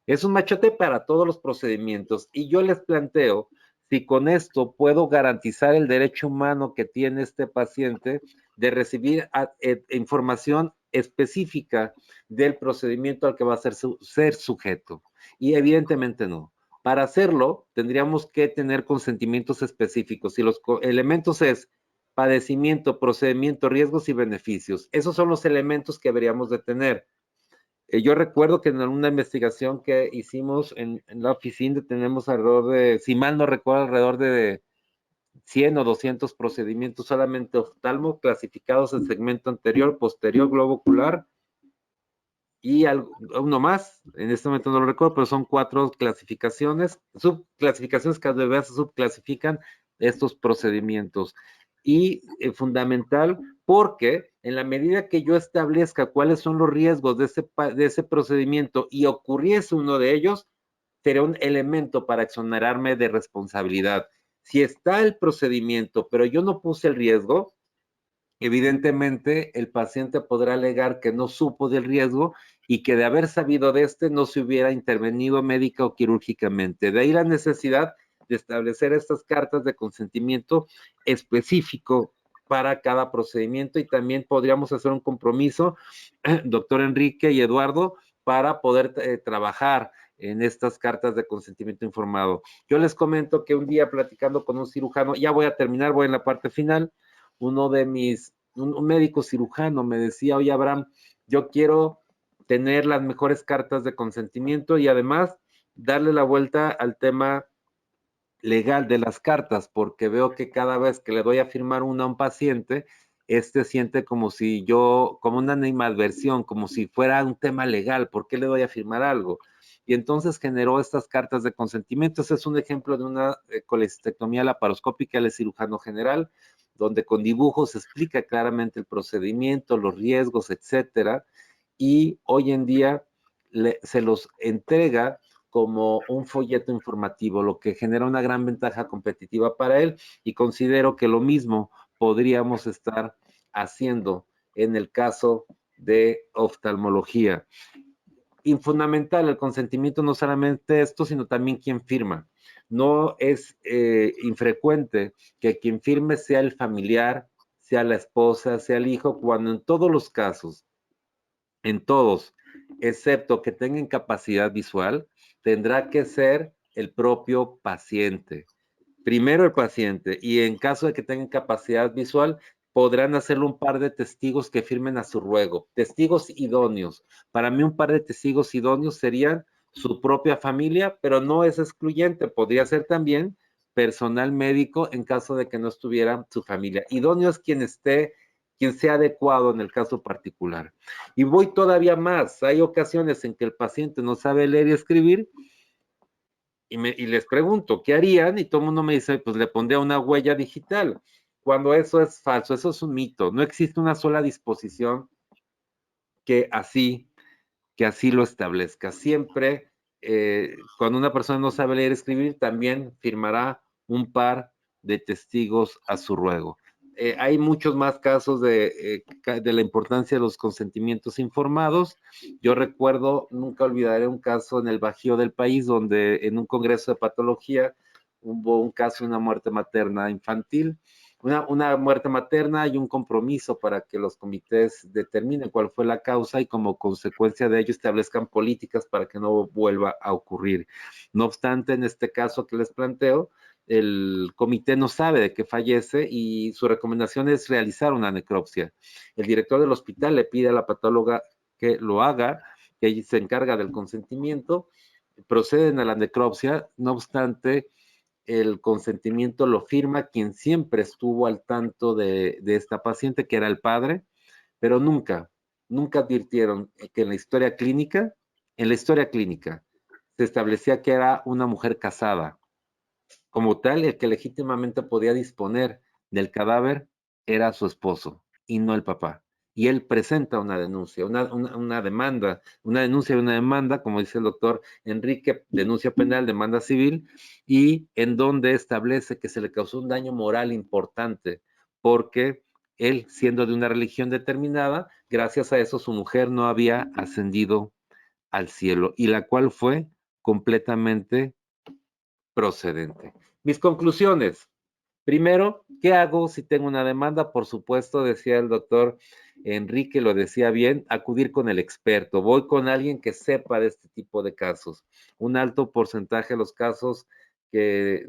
Es un machote para todos los procedimientos. Y yo les planteo si con esto puedo garantizar el derecho humano que tiene este paciente de recibir información específica del procedimiento al que va a ser sujeto. Y evidentemente no. Para hacerlo, tendríamos que tener consentimientos específicos y los elementos es padecimiento, procedimiento, riesgos y beneficios. Esos son los elementos que deberíamos de tener. Yo recuerdo que en una investigación que hicimos en la oficina tenemos alrededor de, si mal no recuerdo, alrededor de 100 o 200 procedimientos solamente oftalmo clasificados en segmento anterior, posterior, globo ocular y uno más, en este momento no lo recuerdo, pero son 4 clasificaciones, subclasificaciones que a veces subclasifican estos procedimientos. Y fundamental porque en la medida que yo establezca cuáles son los riesgos de ese procedimiento y ocurriese uno de ellos, será un elemento para exonerarme de responsabilidad. Si está el procedimiento, pero yo no puse el riesgo, evidentemente el paciente podrá alegar que no supo del riesgo y que de haber sabido de este no se hubiera intervenido médica o quirúrgicamente. De ahí la necesidad de establecer estas cartas de consentimiento específico para cada procedimiento, y también podríamos hacer un compromiso, doctor Enrique y Eduardo, para poder trabajar en estas cartas de consentimiento informado. Yo les comento que un día platicando con un cirujano, ya voy a terminar, voy en la parte final, uno de un médico cirujano me decía: oye, Abraham, yo quiero tener las mejores cartas de consentimiento y además darle la vuelta al tema legal de las cartas, porque veo que cada vez que le doy a firmar una a un paciente, siente como si como una animadversión, como si fuera un tema legal. ¿Por qué le doy a firmar algo? Y entonces generó estas cartas de consentimiento. Ese es un ejemplo de una colecistectomía laparoscópica. Él es cirujano general, donde con dibujos se explica claramente el procedimiento, los riesgos, etcétera. Y hoy en día se los entrega como un folleto informativo, lo que genera una gran ventaja competitiva para él, y considero que lo mismo podríamos estar haciendo en el caso de oftalmología. Y fundamental, el consentimiento no solamente esto, sino también quien firma. No es infrecuente que quien firme sea el familiar, sea la esposa, sea el hijo, cuando en todos los casos, en todos, excepto que tenga incapacidad visual, tendrá que ser el propio paciente. Primero el paciente, y en caso de que tenga incapacidad visual, podrán hacerlo un par de testigos que firmen a su ruego, testigos idóneos. Para mí un par de testigos idóneos serían su propia familia, pero no es excluyente, podría ser también personal médico en caso de que no estuviera su familia. Idóneo es quien sea adecuado en el caso particular. Y voy todavía más, hay ocasiones en que el paciente no sabe leer y escribir, y les pregunto, ¿qué harían? Y todo el mundo me dice, pues le pondría una huella digital, cuando eso es falso, eso es un mito. No existe una sola disposición que así lo establezca. Siempre, cuando una persona no sabe leer y escribir, también firmará un par de testigos a su ruego. Hay muchos más casos de la importancia de los consentimientos informados. Yo recuerdo, nunca olvidaré un caso en el Bajío del país, donde en un congreso de patología hubo un caso de una muerte materna infantil, una muerte materna, y un compromiso para que los comités determinen cuál fue la causa y como consecuencia de ello establezcan políticas para que no vuelva a ocurrir. No obstante, en este caso que les planteo, el comité no sabe de qué fallece y su recomendación es realizar una necropsia. El director del hospital le pide a la patóloga que lo haga, que ella se encarga del consentimiento, proceden a la necropsia. No obstante, el consentimiento lo firma quien siempre estuvo al tanto de esta paciente, que era el padre, pero nunca advirtieron que en la historia clínica se establecía que era una mujer casada. Como tal, el que legítimamente podía disponer del cadáver era su esposo y no el papá. Y él presenta una denuncia, una demanda, una denuncia y una demanda, como dice el doctor Enrique, denuncia penal, demanda civil, y en donde establece que se le causó un daño moral importante, porque él, siendo de una religión determinada, gracias a eso su mujer no había ascendido al cielo, y la cual fue completamente procedente. Mis conclusiones. Primero, ¿qué hago si tengo una demanda? Por supuesto, decía el doctor Enrique, lo decía bien, acudir con el experto. Voy con alguien que sepa de este tipo de casos. Un alto porcentaje de los casos que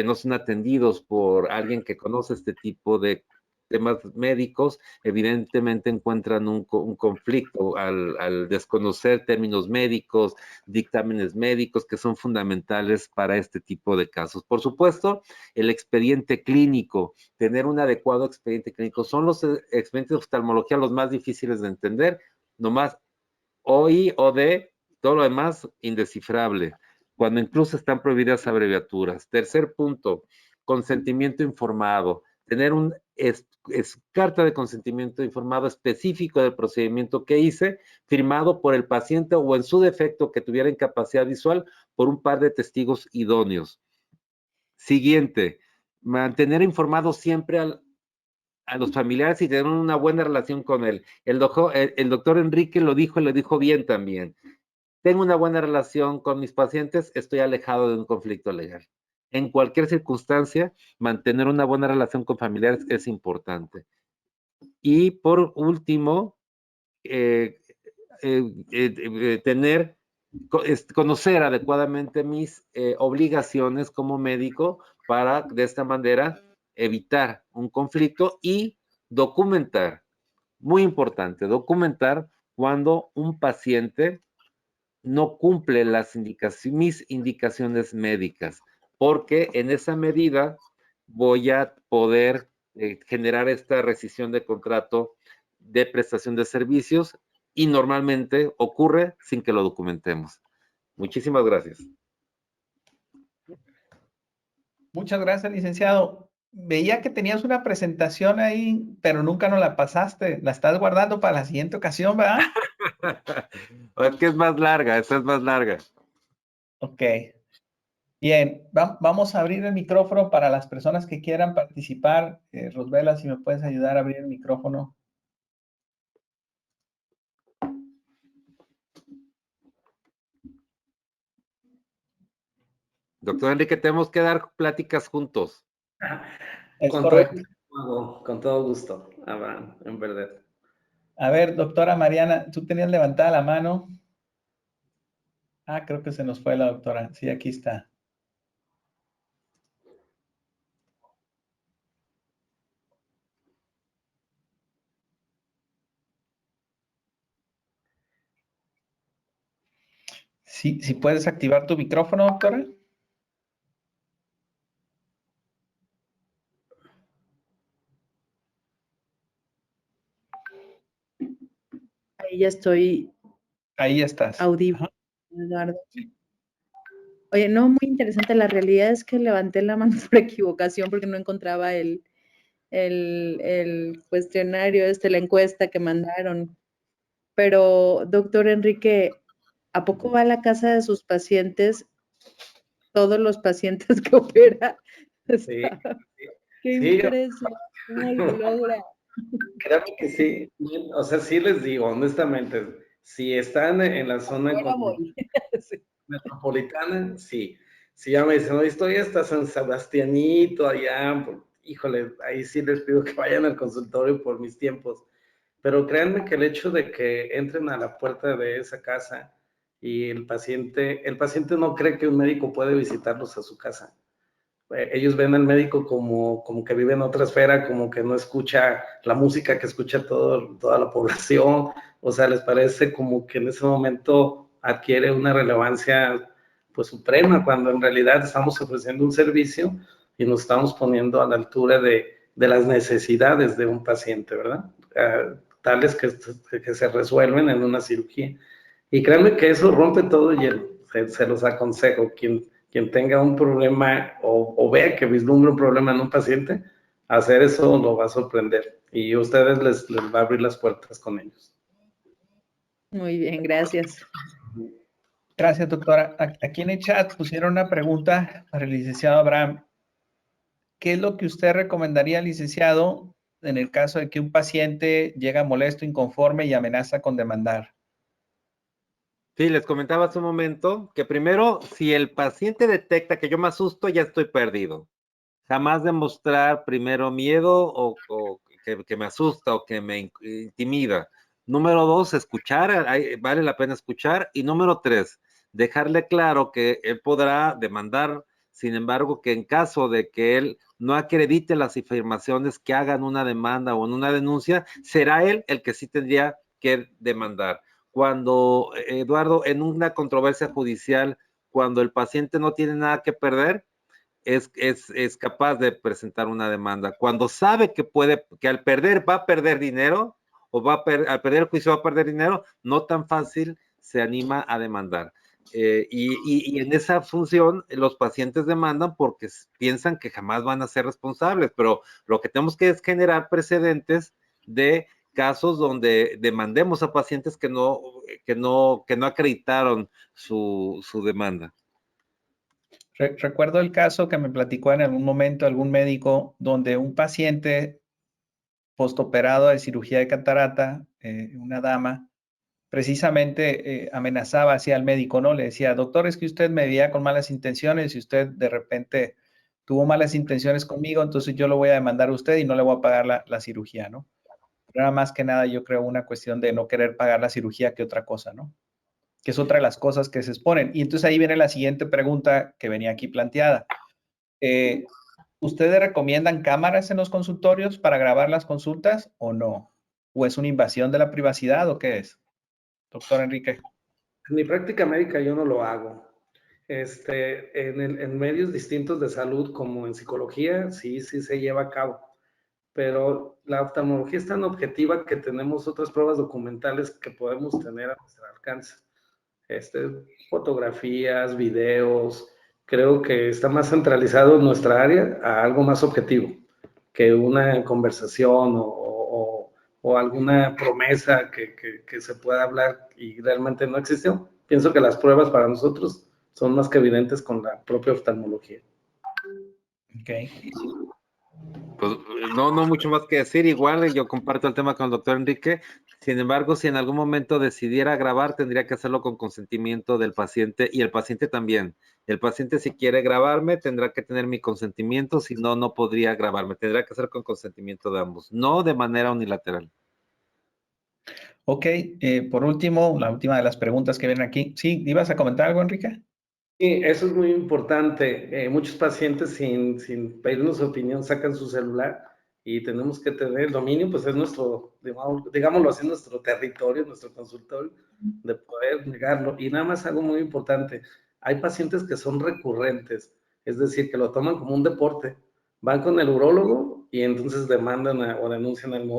no son atendidos por alguien que conoce este tipo de temas médicos, evidentemente encuentran un conflicto al desconocer términos médicos, dictámenes médicos que son fundamentales para este tipo de casos. Por supuesto, el expediente clínico, tener un adecuado expediente clínico, son los expedientes de oftalmología los más difíciles de entender, nomás OI, OD, todo lo demás indescifrable, cuando incluso están prohibidas abreviaturas. Tercer punto, consentimiento informado, tener carta de consentimiento informado específico del procedimiento que hice, firmado por el paciente o en su defecto que tuviera incapacidad visual por un par de testigos idóneos. Siguiente, mantener informado siempre a los familiares y tener una buena relación con él. El doctor Enrique lo dijo bien también. Tengo una buena relación con mis pacientes, estoy alejado de un conflicto legal. En cualquier circunstancia, mantener una buena relación con familiares es importante. Y por último, conocer adecuadamente mis obligaciones como médico para de esta manera evitar un conflicto y documentar, muy importante, documentar cuando un paciente no cumple mis indicaciones médicas, porque en esa medida voy a poder generar esta rescisión de contrato de prestación de servicios y normalmente ocurre sin que lo documentemos. Muchísimas gracias. Muchas gracias, licenciado. Veía que tenías una presentación ahí, pero nunca nos la pasaste. La estás guardando para la siguiente ocasión, ¿verdad? Es que es más larga, esta es más larga. Ok. Bien, vamos a abrir el micrófono para las personas que quieran participar. Rosbela, si me puedes ayudar a abrir el micrófono. Doctor Enrique, tenemos que dar pláticas juntos. Es Con correcto. con todo gusto, Abraham, en verdad. A ver, doctora Mariana, tú tenías levantada la mano. Ah, creo que se nos fue la doctora. Sí, aquí está. Sí, si puedes activar tu micrófono, doctora. Ahí ya estoy Ahí estás. audible, Eduardo. Oye, no, muy interesante. La realidad es que levanté la mano por equivocación porque no encontraba el cuestionario, la encuesta que mandaron. Pero, doctor Enrique, ¿a poco va a la casa de sus pacientes, todos los pacientes que opera? Sí, Qué sí, impresión, ¿cómo lo logra? créanme que sí. O sea, sí les digo, honestamente, si están en la zona Ahora voy. Sí. metropolitana, sí. Si ya me dicen, no, estoy hasta San Sebastianito, allá, híjole, ahí sí les pido que vayan al consultorio por mis tiempos. Pero créanme que el hecho de que entren a la puerta de esa casa y el paciente no cree que un médico puede visitarlos a su casa. Ellos ven al médico como que vive en otra esfera, como que no escucha la música que escucha toda la población, o sea, les parece como que en ese momento adquiere una relevancia pues suprema, cuando en realidad estamos ofreciendo un servicio y nos estamos poniendo a la altura de las necesidades de un paciente, ¿verdad? Tales que se resuelven en una cirugía. Y créanme que eso rompe todo hielo, se los aconsejo, quien tenga un problema o vea que vislumbra un problema en un paciente, hacer eso lo va a sorprender y a ustedes les va a abrir las puertas con ellos. Muy bien, gracias. Gracias, doctora. Aquí en el chat pusieron una pregunta para el licenciado Abraham. ¿Qué es lo que usted recomendaría, licenciado, en el caso de que un paciente llega molesto, inconforme y amenaza con demandar? Sí, les comentaba hace un momento que primero, si el paciente detecta que yo me asusto, ya estoy perdido. Jamás demostrar primero miedo o que me asusta o que me intimida. Número 2, escuchar, vale la pena escuchar. Y número 3, dejarle claro que él podrá demandar sin embargo, que en caso de que él no acredite las afirmaciones, que hagan una demanda o en una denuncia, será él el que sí tendría que demandar. Cuando, Eduardo, en una controversia judicial, cuando el paciente no tiene nada que perder, es capaz de presentar una demanda. Cuando sabe que al perder va a perder dinero, o al perder el juicio va a perder dinero, no tan fácil se anima a demandar. Y en esa función los pacientes demandan porque piensan que jamás van a ser responsables, pero lo que tenemos que es generar precedentes de casos donde demandemos a pacientes que no acreditaron su demanda. Recuerdo el caso que me platicó en algún momento algún médico donde un paciente postoperado de cirugía de catarata, una dama, precisamente amenazaba hacia el médico, ¿no? Le decía, doctor, es que usted me veía con malas intenciones y usted de repente tuvo malas intenciones conmigo, entonces yo lo voy a demandar a usted y no le voy a pagar la cirugía, ¿no? Pero era más que nada, yo creo, una cuestión de no querer pagar la cirugía que otra cosa, ¿no? Que es otra de las cosas que se exponen. Y entonces ahí viene la siguiente pregunta que venía aquí planteada. ¿Ustedes recomiendan cámaras en los consultorios para grabar las consultas o no? ¿O es una invasión de la privacidad o qué es? Doctor Enrique. En mi práctica médica yo no lo hago. En medios distintos de salud, como en psicología, sí se lleva a cabo. Pero la oftalmología es tan objetiva que tenemos otras pruebas documentales que podemos tener a nuestro alcance. Fotografías, videos, creo que está más centralizado en nuestra área a algo más objetivo que una conversación o alguna promesa que se pueda hablar y realmente no existió. Pienso que las pruebas para nosotros son más que evidentes con la propia oftalmología. Ok. Pues no mucho más que decir, igual yo comparto el tema con el doctor Enrique, sin embargo, si en algún momento decidiera grabar, tendría que hacerlo con consentimiento del paciente y el paciente también. El paciente si quiere grabarme, tendrá que tener mi consentimiento, si no, no podría grabarme, tendrá que hacer con consentimiento de ambos, no de manera unilateral. Ok, por último, la última de las preguntas que vienen aquí. ¿Sí? ¿Ibas a comentar algo, Enrique? Sí, eso es muy importante. Muchos pacientes sin pedirnos opinión sacan su celular y tenemos que tener el dominio, pues es nuestro, digámoslo así, nuestro territorio, nuestro consultorio, de poder negarlo. Y nada más algo muy importante, hay pacientes que son recurrentes, es decir, que lo toman como un deporte. Van con el urólogo y entonces demandan o denuncian al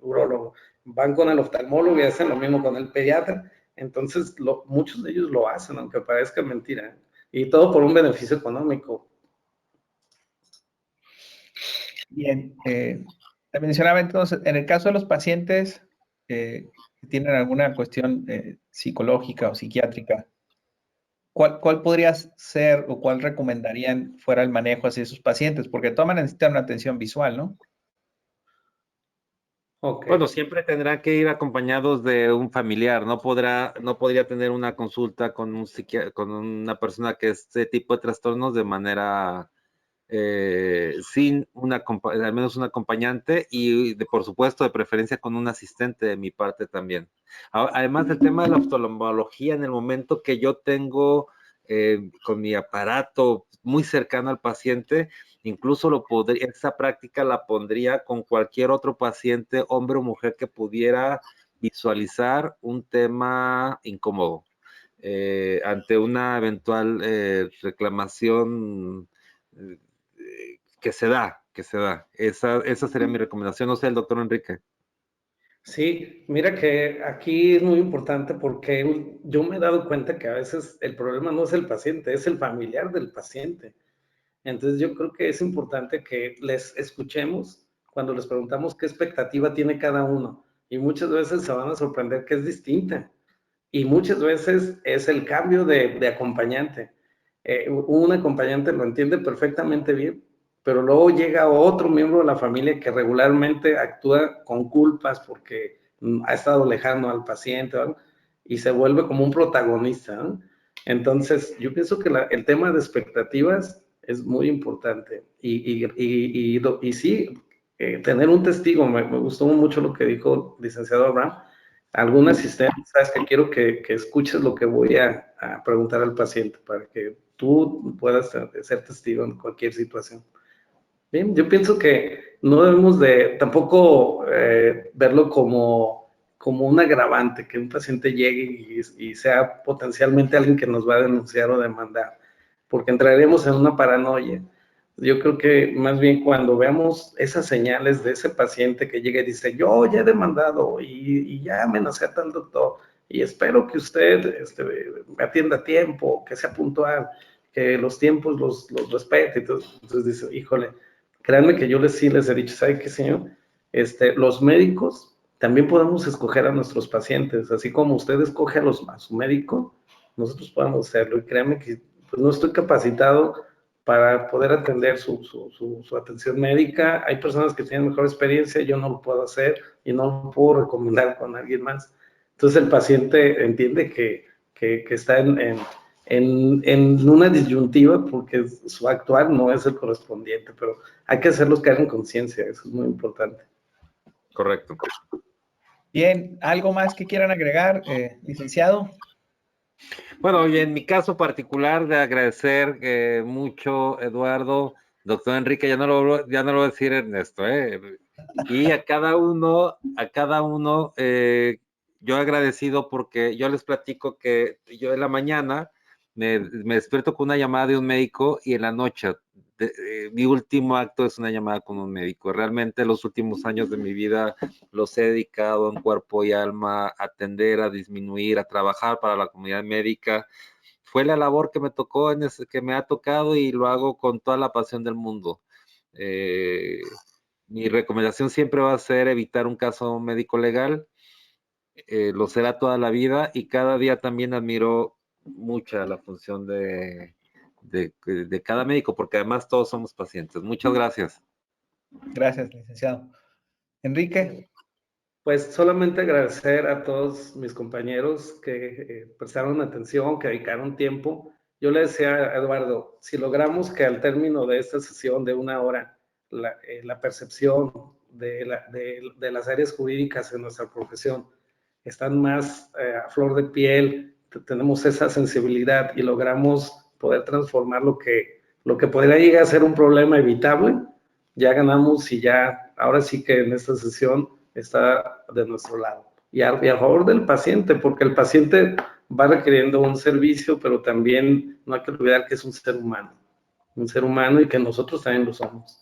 urólogo. Van con el oftalmólogo y hacen lo mismo con el pediatra. Entonces, muchos de ellos lo hacen, aunque parezca mentira. Y todo por un beneficio económico. Bien, te mencionaba entonces, en el caso de los pacientes que tienen alguna cuestión psicológica o psiquiátrica, ¿cuál podría ser o cuál recomendarían fuera el manejo hacia esos pacientes? Porque todos necesitan una atención visual, ¿no? Okay. Bueno, siempre tendrá que ir acompañados de un familiar, no podría tener una consulta con con una persona que este tipo de trastornos de manera sin al menos un acompañante y por supuesto de preferencia con un asistente de mi parte también. Además del tema de la oftalmología, en el momento que yo tengo con mi aparato muy cercano al paciente, incluso esa práctica la pondría con cualquier otro paciente, hombre o mujer, que pudiera visualizar un tema incómodo ante una eventual reclamación que se da. Esa sería mi recomendación. No sé, el doctor Enrique. Sí, mira que aquí es muy importante porque yo me he dado cuenta que a veces el problema no es el paciente, es el familiar del paciente. Entonces yo creo que es importante que les escuchemos cuando les preguntamos qué expectativa tiene cada uno. Y muchas veces se van a sorprender que es distinta. Y muchas veces es el cambio de acompañante. Un acompañante lo entiende perfectamente bien, pero luego llega otro miembro de la familia que regularmente actúa con culpas porque ha estado lejano al paciente, ¿no? Y se vuelve como un protagonista, ¿no? Entonces, yo pienso que el tema de expectativas es muy importante. Y sí, tener un testigo, me gustó mucho lo que dijo el licenciado Abraham, algún asistente, sabes que quiero que escuches lo que voy a preguntar al paciente para que tú puedas ser testigo en cualquier situación. Bien, yo pienso que no debemos de tampoco verlo como un agravante, que un paciente llegue y sea potencialmente alguien que nos va a denunciar o demandar, porque entraremos en una paranoia. Yo creo que más bien cuando veamos esas señales de ese paciente que llega y dice, yo ya he demandado y ya amenacé a tal doctor y espero que usted me atienda a tiempo, que sea puntual, que los tiempos los respete. Entonces dice, híjole, créanme que yo sí les he dicho, ¿sabe qué, señor? Los médicos también podemos escoger a nuestros pacientes, así como usted escoge a su médico, nosotros podemos hacerlo. Y créanme que pues, no estoy capacitado para poder atender su atención médica. Hay personas que tienen mejor experiencia, yo no lo puedo hacer y no lo puedo recomendar con alguien más. Entonces el paciente entiende que está en una disyuntiva porque su actuar no es el correspondiente, pero hay que hacerlos caer en conciencia, eso es muy importante. Correcto. Bien, ¿algo más que quieran agregar, licenciado? Bueno, y en mi caso particular, de agradecer mucho, Eduardo, doctor Enrique, ya no lo voy a decir Ernesto, y a cada uno, yo agradecido porque yo les platico que yo en la mañana me despierto con una llamada de un médico y en la noche mi último acto es una llamada con un médico. Realmente los últimos años de mi vida los he dedicado en cuerpo y alma a atender, a disminuir, a trabajar para la comunidad médica. Fue la labor que me tocó, que me ha tocado y lo hago con toda la pasión del mundo. Mi recomendación siempre va a ser evitar un caso médico legal, lo será toda la vida y cada día también admiro mucha la función de cada médico, porque además todos somos pacientes. Muchas gracias. Gracias, licenciado. Enrique. Pues solamente agradecer a todos mis compañeros que prestaron atención, que dedicaron tiempo. Yo le decía a Eduardo, si logramos que al término de esta sesión de 1 hora, la percepción de las áreas jurídicas en nuestra profesión están más a flor de piel, tenemos esa sensibilidad y logramos poder transformar lo que podría llegar a ser un problema evitable, ya ganamos y ya, ahora sí que en esta sesión está de nuestro lado. Y a favor del paciente, porque el paciente va requiriendo un servicio, pero también no hay que olvidar que es un ser humano y que nosotros también lo somos.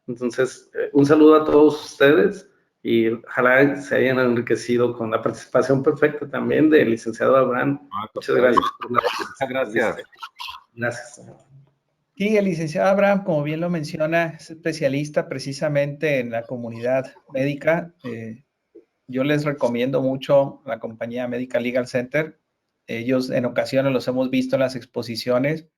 Entonces, un saludo a todos ustedes y ojalá se hayan enriquecido con la participación perfecta también del licenciado Abraham. Muchas gracias. Muchas gracias. Gracias. Sí, el licenciado Abraham, como bien lo menciona, es especialista precisamente en la comunidad médica. Yo les recomiendo mucho la compañía Medical Legal Center. Ellos en ocasiones los hemos visto en las exposiciones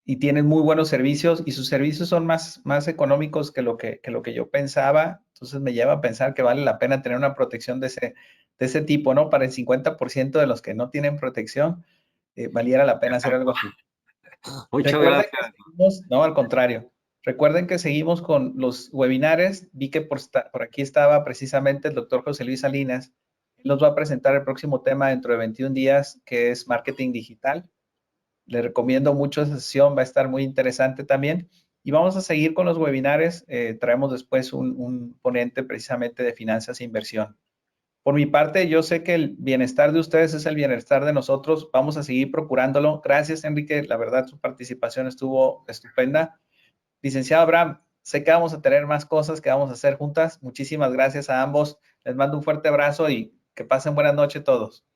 y tienen muy buenos servicios y sus servicios son más económicos que lo que yo pensaba. Entonces me lleva a pensar que vale la pena tener una protección de ese tipo, ¿no? Para el 50% de los que no tienen protección, valiera la pena hacer algo así. Muchas gracias. No, al contrario. Recuerden que seguimos con los webinares. Vi que por aquí estaba precisamente el doctor José Luis Salinas. Él nos va a presentar el próximo tema dentro de 21 días, que es marketing digital. Le recomiendo mucho esa sesión, va a estar muy interesante también. Y vamos a seguir con los webinares. Traemos después un ponente precisamente de finanzas e inversión. Por mi parte, yo sé que el bienestar de ustedes es el bienestar de nosotros. Vamos a seguir procurándolo. Gracias, Enrique. La verdad, su participación estuvo estupenda. Licenciado Abraham, sé que vamos a tener más cosas que vamos a hacer juntas. Muchísimas gracias a ambos. Les mando un fuerte abrazo y que pasen buenas noches todos.